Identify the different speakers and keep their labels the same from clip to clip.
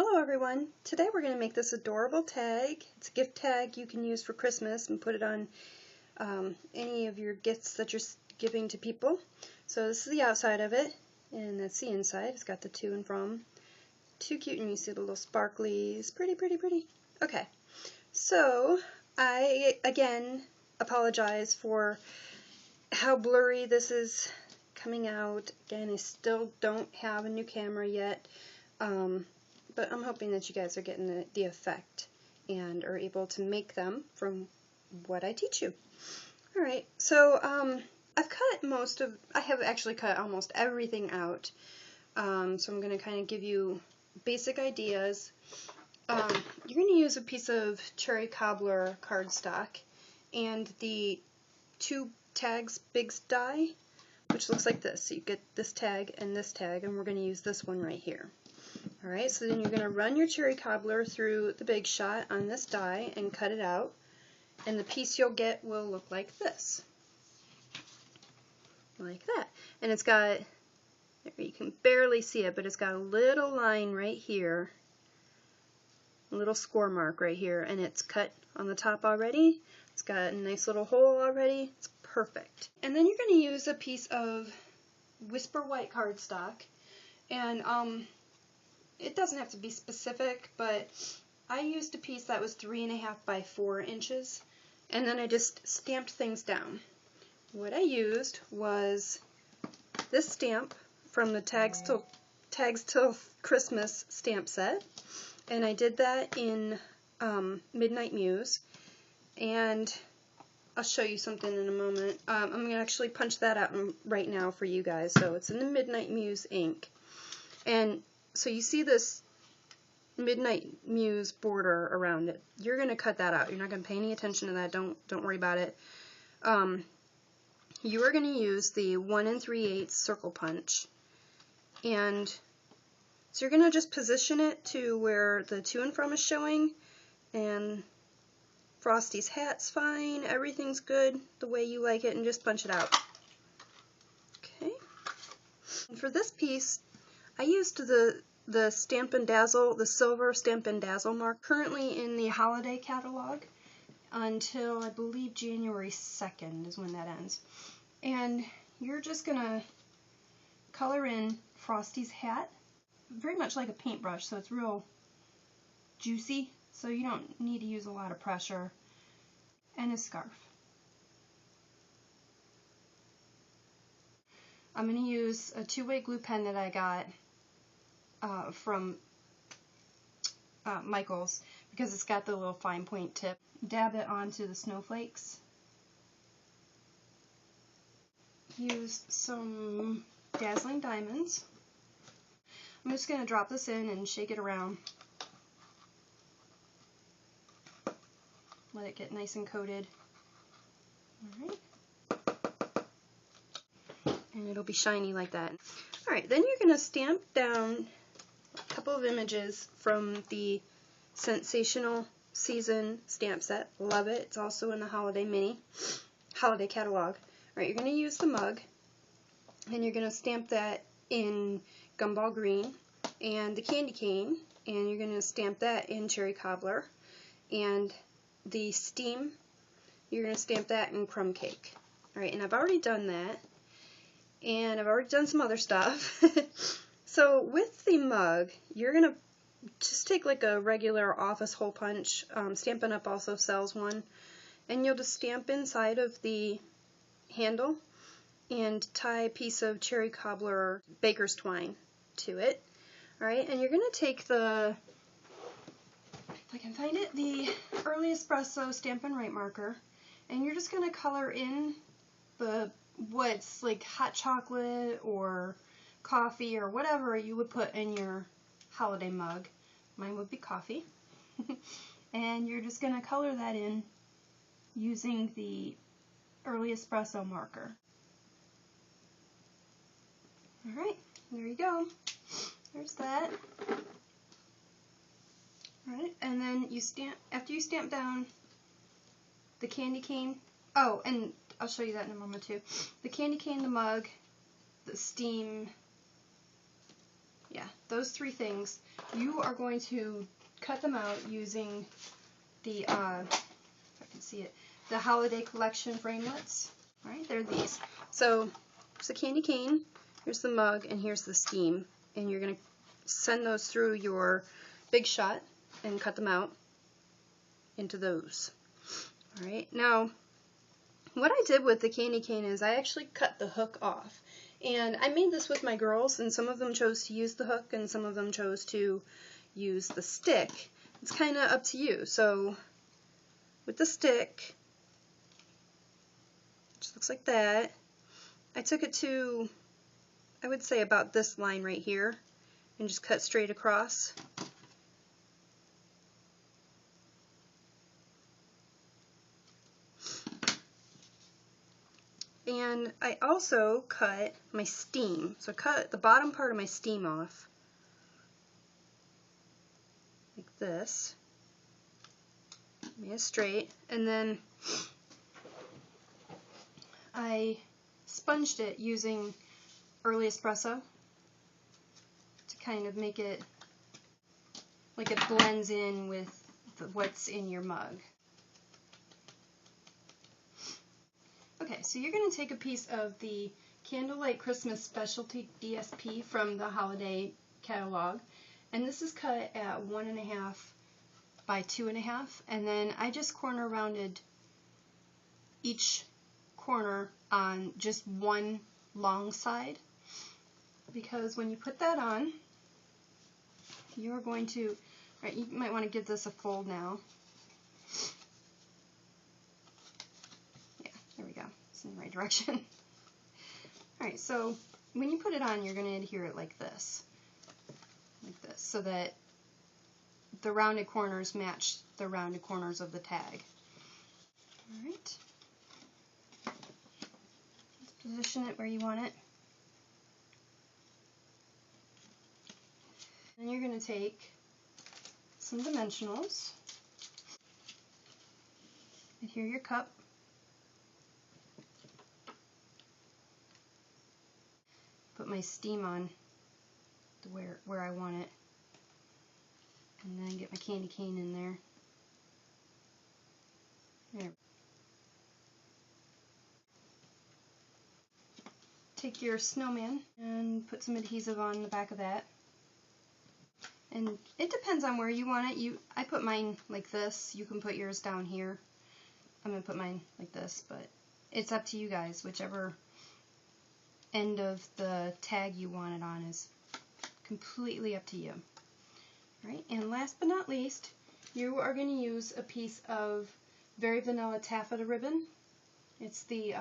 Speaker 1: Hello everyone! Today we're going to make this adorable tag. It's a gift tag you can use for Christmas and put it on any of your gifts that you're giving to people. So this is the outside of it, and that's the inside. It's got the to and from. Too cute, and you see the little sparklies. Pretty, pretty, pretty. Okay, so I again apologize for how blurry this is coming out. Again, I still don't have a new camera yet. But I'm hoping that you guys are getting the effect and are able to make them from what I teach you. Alright, so I have actually cut almost everything out. So I'm going to kind of give you basic ideas. You're going to use a piece of cherry cobbler cardstock and the two Tags Bigz Die, which looks like this. So you get this tag, and we're going to use this one right here. Alright, so then you're going to run your cherry cobbler through the Big Shot on this die and cut it out, and the piece you'll get will look like this. Like that. And it's got, you can barely see it, but it's got a little line right here, a little score mark right here, and it's cut on the top already. It's got a nice little hole already. It's perfect. And then you're going to use a piece of Whisper White cardstock, and it doesn't have to be specific, but I used a piece that was 3.5 by 4 inches, and then I just stamped things down. What I used was this stamp from the Tags Till Christmas stamp set, and I did that in Midnight Muse, and I'll show you something in a moment. I'm going to actually punch that out right now for you guys, so it's in the Midnight Muse ink. And so you see this Midnight Muse border around it. You're going to cut that out. You're not going to pay any attention to that. Don't worry about it. You are going to use the 1 3/8 circle punch, and so you're going to just position it to where the to and from is showing, and Frosty's hat's fine. Everything's good the way you like it, and just punch it out. Okay. And for this piece, I used the Stampin' Dazzle, the silver Stampin' Dazzle mark, currently in the holiday catalog until I believe January 2nd is when that ends. And you're just going to color in Frosty's hat, very much like a paintbrush, so it's real juicy, so you don't need to use a lot of pressure, and his scarf. I'm going to use a two-way glue pen that I got from Michael's, because it's got the little fine point tip. Dab it onto the snowflakes. Use some Dazzling Diamonds. I'm just going to drop this in and shake it around. Let it get nice and coated. Alright. And it'll be shiny like that. Alright, then you're going to stamp down a couple of images from the Scentsational Season stamp set. Love it. It's also in the holiday catalog. Alright, you're going to use the mug, and you're going to stamp that in Gumball Green, and the candy cane, and you're going to stamp that in Cherry Cobbler, and the steam, you're going to stamp that in Crumb Cake. Alright, and I've already done that, and I've already done some other stuff. So with the mug, you're going to just take like a regular office hole punch. Stampin' Up! Also sells one. And you'll just stamp inside of the handle and tie a piece of cherry cobbler baker's twine to it. Alright, and you're going to take the, if I can find it, the Early Espresso Stampin' Right marker, and you're just going to color in what's like hot chocolate or coffee or whatever you would put in your holiday mug. Mine would be coffee. And you're just going to color that in using the Early Espresso marker. Alright, there you go. There's that. Alright, and then you after you stamp down the candy cane, oh, and I'll show you that in a moment too. The candy cane, the mug, the steam, yeah, those three things, you are going to cut them out using the, if I can see it, the Holiday Collection framelits. Alright, they're these. So, here's the candy cane, here's the mug, and here's the steam. And you're going to send those through your Big Shot and cut them out into those. Alright, now, what I did with the candy cane is I actually cut the hook off. And I made this with my girls, and some of them chose to use the hook, and some of them chose to use the stick. It's kind of up to you. So, with the stick, it just looks like that. I took it to, I would say about this line right here, and just cut straight across. And I also cut my steam. So I cut the bottom part of my steam off, like this. Made it straight. And then I sponged it using early espresso to kind of make it like it blends in with what's in your mug. Okay, so you're going to take a piece of the Candlelight Christmas Specialty DSP from the Holiday catalog, and this is cut at 1.5 by 2.5, and then I just corner rounded each corner on just one long side, because when you put that on, you're going to, right, you might want to give this a fold now. There we go. It's in the right direction. Alright, so when you put it on, you're going to adhere it like this, so that the rounded corners match the rounded corners of the tag. Alright. Position it where you want it. And you're going to take some dimensionals, adhere your cup, put my steam on where I want it, and then get my candy cane in there. There. Take your snowman and put some adhesive on the back of that. And it depends on where you want it. I put mine like this. You can put yours down here. I'm going to put mine like this, but it's up to you guys. Whichever end of the tag you want it on is completely up to you. Right? And last but not least, you are going to use a piece of Very Vanilla Taffeta ribbon. It's the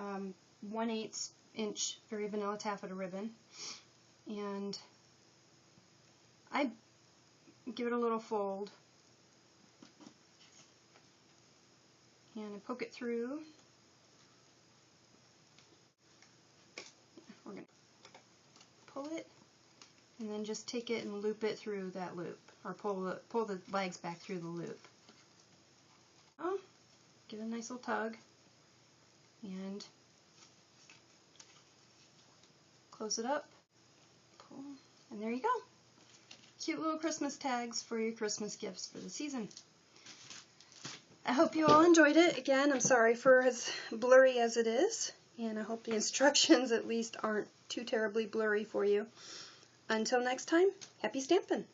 Speaker 1: 1/8 inch Very Vanilla Taffeta ribbon. And I give it a little fold. And I poke it through. We're going to pull it, and then just take it and loop it through that loop, or pull the legs back through the loop. Oh, give it a nice little tug, and close it up, pull, and there you go. Cute little Christmas tags for your Christmas gifts for the season. I hope you all enjoyed it. Again, I'm sorry for as blurry as it is, and I hope the instructions at least aren't too terribly blurry for you. Until next time, happy stampin'!